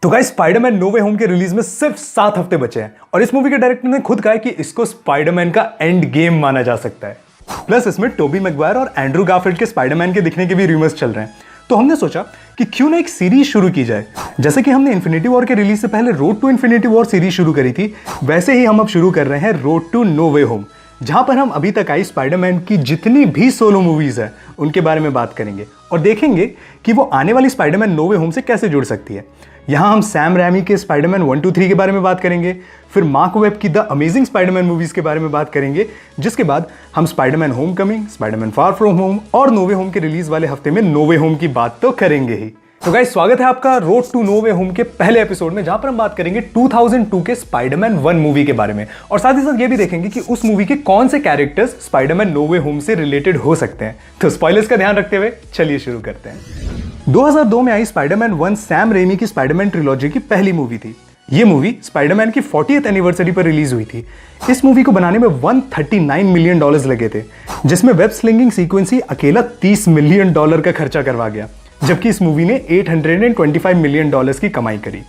तो guys Spiderman no way home के release में सिर्फ 7 हफ्ते बचे हैं और इस मूवी के डायरेक्टर ने खुद कहा है कि इसको स्पाइडरमैन का एंड गेम माना जा सकता है। प्लस इसमें टोबी मैगवायर और एंड्रू गारफील्ड के स्पाइडरमैन के दिखने के भी रूमर्स चल रहे हैं। तो हमने सोचा कि क्यों ना एक सीरीज शुरू की जाए। जैसे कि हमने इन्फिनिटी वॉर के रिलीज से पहले road to infinity war series शुरू करी थी, वैसे ही हम अब शुरू कर रहे हैं road to no way home, जहां पर हम अभी तक आई स्पाइडरमैन की जितनी भी सोलो मूवीज है उनके बारे में बात करेंगे और देखेंगे कि वो आने वाली स्पाइडरमैन नो वे होम से कैसे जुड़ सकती है। यहां हम सैम रैमी के स्पाइडरमैन 1, 2, 3 के बारे में बात करेंगे, फिर मार्क वेब की द अमेजिंग स्पाइडरमैन मूवीज के बारे में बात करेंगे, जिसके बाद हम Spiderman Homecoming, Spiderman far from home और नो वे होम के रिलीज वाले हफ्ते में नो वे होम की बात तो करेंगे ही। तो गाइस स्वागत है आपका road to no way home के पहले एपिसोड में, जहां पर हम बात करेंगे 2002 के स्पाइडरमैन 1 मूवी के बारे में और साथ ही साथ ये भी देखेंगे कि उस मूवी के कौन से characters Spiderman no way home से रिलेटेड हो सकते हैं। तो स्पॉयलर्स का ध्यान रखते हुए चलिए शुरू करते हैं। 2002 में आई स्पाइडरमैन 1 सैम रेमी की स्पाइडरमैन ट्रिलॉजी की पहली मूवी थी। ये मूवी स्पाइडरमैन की 40th एनिवर्सरी पर रिलीज हुई थी। इस मूवी को बनाने में $139 मिलियन लगे थे, जिसमें वेब स्लिंगिंग सीक्वेंस ही अकेला $30 मिलियन का खर्चा करवा गया, जबकि इस मूवी ने $825 मिलियन की कमाई करी।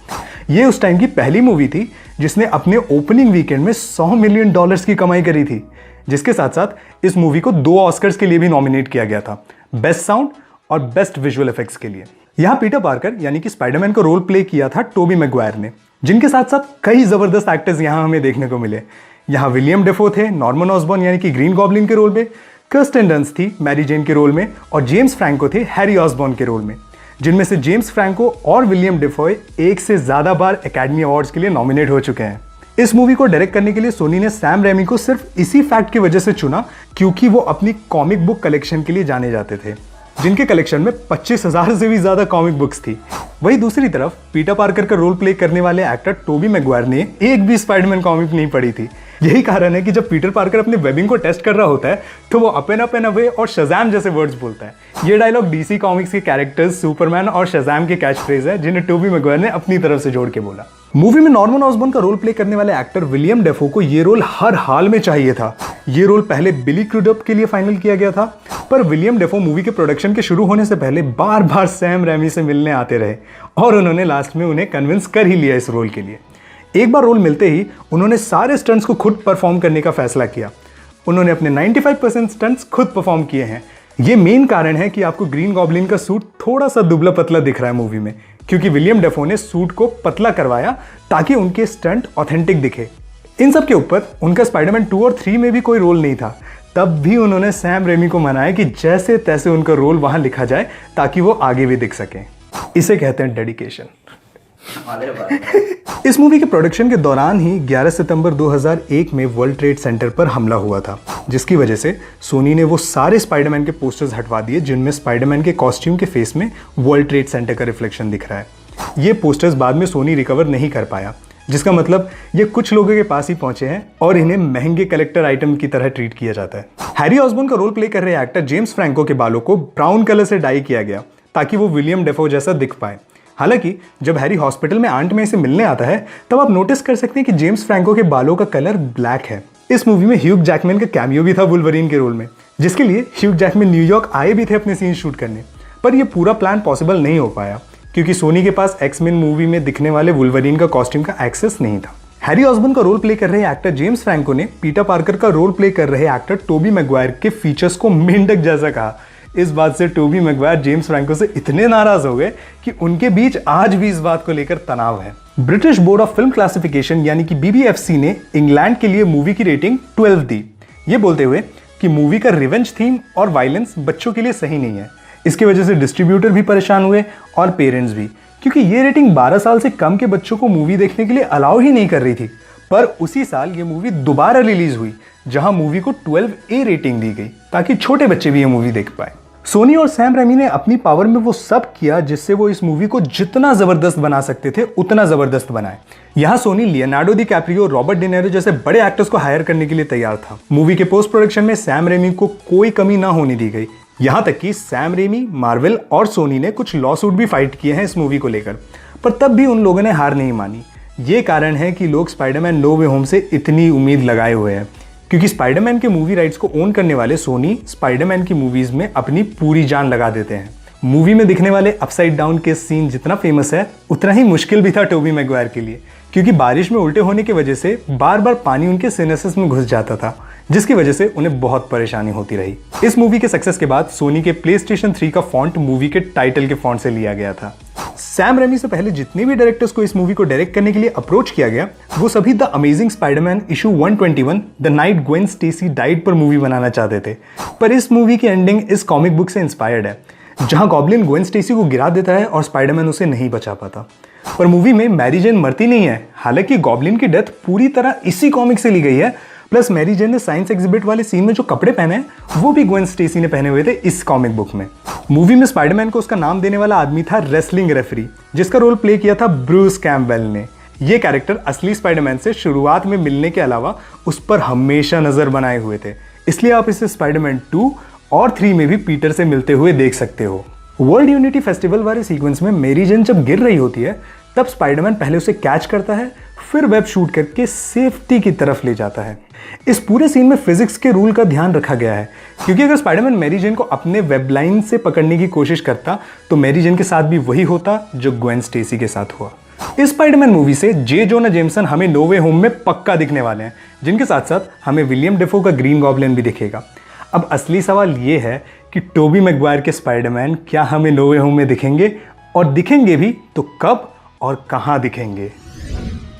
ये उस टाइम की पहली मूवी थी जिसने अपने ओपनिंग वीकेंड में $100 मिलियन की कमाई करी थी, जिसके साथ साथ इस मूवी को 2 ऑस्कर्स के लिए भी नॉमिनेट किया गया था, बेस्ट साउंड और बेस्ट विजुअल इफेक्ट्स के लिए। यहां पीटर पार्कर यानी कि स्पाइडरमैन को रोल प्ले किया था टोबी मैगवायर ने, जिनके साथ साथ कई जबरदस्त एक्टर्स यहां हमें देखने को मिले। यहां विलियम डेफो थे नॉर्मन ऑसबॉर्न यानी कि ग्रीन गॉब्लिन के रोल में, कर्स्टन डंस्ट थी मैरी जेन के रोल में और जेम्स फ्रैंको थे हैरी ऑसबॉर्न के रोल में, जिनमें से जेम्स फ्रैंको और विलियम डेफोय एक से ज्यादा बार एकेडमी अवार्ड्स के लिए नॉमिनेट हो चुके हैं। इस मूवी को डायरेक्ट करने के लिए सोनी ने सैम रेमी को सिर्फ इसी फैक्ट की वजह से चुना क्योंकि वो अपनी कॉमिक बुक कलेक्शन के लिए जाने जाते थे, जिनके कलेक्शन में 25,000 से भी ज्यादा कॉमिक बुक्स थी। वहीं दूसरी तरफ पीटर पार्कर का रोल प्ले करने वाले एक्टर टोबी मैगवायर ने एक भी स्पाइडरमैन कॉमिक नहीं पढ़ी थी। यही कारण है कि जब पीटर पार्कर अपने वेबिंग को टेस्ट कर रहा होता है तो वो अप एंड अवे और शज़ैम जैसे वर्ड्स बोलता है। ये डायलॉग डीसी कॉमिक्स के कैरेक्टर्स सुपरमैन और शज़ैम के कैच फ्रेज है, जिन्हें टोबी मैगवायर ने अपनी तरफ से जोड़ के बोला। मूवी में नॉर्मन ऑसबॉर्न का रोल प्ले करने वाले एक्टर विलियम डेफो को ये रोल हर हाल में चाहिए था। ये रोल पहले बिली क्रूडप के लिए फाइनल किया गया था, पर विलियम डेफो मूवी के प्रोडक्शन के शुरू होने से पहले बार बार सैम रेमी से मिलने आते रहे और उन्होंने लास्ट में उन्हें कन्विंस कर ही लिया इस रोल के लिए। एक बार रोल मिलते ही उन्होंने सारे स्टंट्स को खुद परफॉर्म करने का फैसला किया। उन्होंने अपने 95% स्टंट्स खुद परफॉर्म किए हैं। ये मेन कारण है कि आपको ग्रीन गॉब्लिन का सूट थोड़ा सा दुबला पतला दिख रहा है मूवी में, क्योंकि विलियम डेफो ने सूट को पतला करवाया ताकि उनके स्टंट ऑथेंटिक दिखे। इन सब के ऊपर उनका स्पाइडरमैन 2 और 3 में भी कोई रोल नहीं था, तब भी उन्होंने सैम रेमी को मनाया कि जैसे तैसे उनका रोल वहां लिखा जाए ताकि वो आगे भी दिख सकें। इसे कहते हैं डेडिकेशन। इस मूवी के प्रोडक्शन के दौरान ही 11 सितंबर 2001 में वर्ल्ड ट्रेड सेंटर पर हमला हुआ था, जिसकी वजह से सोनी ने वो सारे स्पाइडरमैन के पोस्टर्स हटवा दिए जिनमें स्पाइडरमैन के कॉस्ट्यूम के फेस में वर्ल्ड ट्रेड सेंटर का रिफ्लेक्शन दिख रहा है। ये पोस्टर्स बाद में सोनी रिकवर नहीं कर पाया, जिसका मतलब ये कुछ लोगों के पास ही पहुंचे हैं और इन्हें महंगे कलेक्टर आइटम की तरह ट्रीट किया जाता है। हैरी ऑसबॉर्न का रोल प्ले कर रहे एक्टर जेम्स फ्रैंको के बालों को ब्राउन कलर से डाई किया गया ताकि वो विलियम डेफो जैसा दिख पाए। हालांकि जब हैरी हॉस्पिटल में आंट में से मिलने आता है तब आप नोटिस कर सकते हैं कि जेम्स फ्रैंको के बालों का कलर ब्लैक है। इस मूवी में ह्यूग जैकमैन का कैमियो भी था वुल्वरीन के रोल में, जिसके लिए ह्यूग जैकमैन न्यूयॉर्क आए भी थे अपने सीन शूट करने, पर यह पूरा प्लान पॉसिबल नहीं हो पाया क्योंकि सोनी के पास एक्समैन मूवी में दिखने वाले वुल्वरीन का कॉस्ट्यूम का एक्सेस नहीं था। हैरी ऑसबॉर्न का रोल प्ले कर रहे एक्टर जेम्स फ्रैंको ने पीटर पार्कर का रोल प्ले कर रहे एक्टर टोबी मैगवायर के फीचर्स को मेंढक जैसा कहा। इस बात से टोबी मैगवायर जेम्स फ्रैंको से इतने नाराज हो गए कि उनके बीच आज भी इस बात को लेकर तनाव है। British board of film classification यानी कि BBFC ने इंग्लैंड के लिए मूवी की रेटिंग 12 दी, ये बोलते हुए कि मूवी का रिवेंज थीम और वायलेंस बच्चों के लिए सही नहीं है। इसकी वजह से डिस्ट्रीब्यूटर भी परेशान हुए और पेरेंट्स भी, क्योंकि ये रेटिंग 12 साल से कम के बच्चों को मूवी देखने के लिए अलाउ ही नहीं कर रही थी। पर उसी साल ये मूवी दोबारा रिलीज हुई जहां मूवी को 12A रेटिंग दी गई ताकि छोटे बच्चे भी ये मूवी देख पाए। सोनी और सैम रेमी ने अपनी पावर में वो सब किया जिससे वो इस मूवी को जितना जबरदस्त बना सकते थे उतना जबरदस्त बनाए। यहाँ Sony Leonardo DiCaprio, Robert De Niro जैसे बड़े एक्टर्स को हायर करने के लिए तैयार था। मूवी के पोस्ट प्रोडक्शन में सैम रेमी को कोई कमी ना होने दी गई। यहाँ तक कि सैम रेमी, मार्वल और सोनी ने कुछ लॉ सूट भी फाइट किए हैं इस मूवी को लेकर, पर तब भी उन लोगों ने हार नहीं मानी। ये कारण है कि लोग स्पाइडरमैन नो वे होम से इतनी उम्मीद लगाए हुए हैं, क्योंकि स्पाइडरमैन के मूवी राइट्स को ओन करने वाले सोनी स्पाइडरमैन की मूवीज में अपनी पूरी जान लगा देते हैं। मूवी में दिखने वाले अपसाइड डाउन के सीन जितना फेमस है उतना ही मुश्किल भी था टोबी मैगवायर के लिए, क्योंकि बारिश में उल्टे होने की वजह से बार बार पानी उनके सिनेसिस में घुस जाता था, जिसकी वजह से उन्हें बहुत परेशानी होती रही। इस मूवी के सक्सेस के बाद सोनी के PlayStation 3 का फॉन्ट मूवी के टाइटल के फॉन्ट से लिया गया था। सैम रेमी से पहले जितने भी डायरेक्टर्स को इस मूवी को डायरेक्ट करने के लिए अप्रोच किया गया, वो सभी the amazing Spiderman issue 121 the night Gwen Stacy died पर मूवी बनाना चाहते थे। पर इस मूवी की एंडिंग इस कॉमिक बुक से इंस्पायर्ड है, जहां गॉब्लिन ग्वेन स्टेसी को गिरा देता है और स्पाइडरमैन उसे नहीं बचा पाता। पर मूवी में मैरी जेन मरती नहीं है, हालांकि गॉब्लिन की डेथ पूरी तरह इसी कॉमिक से ली गई है। प्लस मैरी जेन ने साइंस एग्जिबिट वाले सीन में जो कपड़े पहने हैं वो भी ग्वेन स्टेसी ने पहने हुए थे इस कॉमिक बुक में। मूवी में स्पाइडरमैन को उसका नाम देने वाला आदमी था रेसलिंग रेफरी, जिसका रोल प्ले किया था ब्रूस कैम्पबेल ने। ये कैरेक्टर असली स्पाइडरमैन से शुरुआत में मिलने के अलावा उस पर हमेशा नजर बनाए हुए थे, इसलिए आप इसे स्पाइडरमैन 2 और 3 में भी पीटर से मिलते हुए देख सकते हो। वर्ल्ड यूनिटी फेस्टिवल वाले सीक्वेंस में मैरी जेन जब गिर रही होती है, तब स्पाइडरमैन पहले उसे कैच करता है, फिर वेब शूट करके सेफ्टी की तरफ ले जाता है। इस पूरे सीन में फिजिक्स के रूल का ध्यान रखा गया है, क्योंकि अगर स्पाइडरमैन मैरी जेन को अपने वेब लाइन से पकड़ने की कोशिश करता तो मैरी जेन के साथ भी वही होता जो ग्वेन स्टेसी के साथ हुआ। इस स्पाइडरमैन मूवी से जे जोना जेमसन हमें नो वे होम में पक्का दिखने वाले हैं, जिनके साथ साथ हमें विलियम डेफो का ग्रीन गॉब्लिन भी दिखेगा। अब असली सवाल ये है कि टोबी मैगवायर के स्पाइडरमैन क्या हमें नो वे होम में दिखेंगे, और दिखेंगे भी तो कब और कहां दिखेंगे।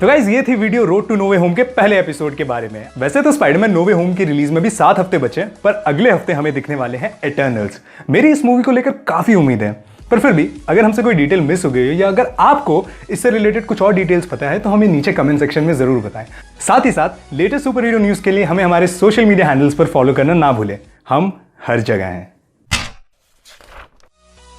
तो गाइस, ये थी video road to no way home के पहले एपिसोड के बारे में। वैसे तो स्पाइडरमैन नो वे होम की रिलीज में भी 7 हफ्ते बचे हैं, पर अगले हफ्ते हमें दिखने वाले हैं एटर्नल्स। मेरी इस मूवी को लेकर काफी उम्मीद है, पर फिर भी अगर हमसे कोई डिटेल मिस हो गई है या अगर आपको इससे रिलेटेड कुछ और डिटेल्स पता है तो हमें नीचे कमेंट सेक्शन में जरूर बताएं। साथ ही साथ लेटेस्ट सुपर हीरो न्यूज के लिए हमें हमारे सोशल मीडिया हैंडल्स पर फॉलो करना ना भूलें, हम हर जगह हैं।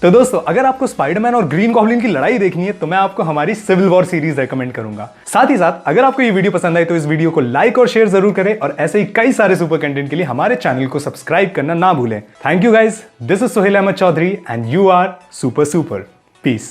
तो दोस्तों, अगर आपको स्पाइडरमैन और ग्रीन गॉब्लिन की लड़ाई देखनी है तो मैं आपको हमारी सिविल वॉर सीरीज रेकमेंड करूंगा। साथ ही साथ अगर आपको ये वीडियो पसंद आए तो इस वीडियो को लाइक और शेयर जरूर करें, और ऐसे ही कई सारे सुपर कंटेंट के लिए हमारे चैनल को सब्सक्राइब करना ना भूलें। Thank you guys, this is Sohail Ahmed Chaudhary and you are super super. Piece.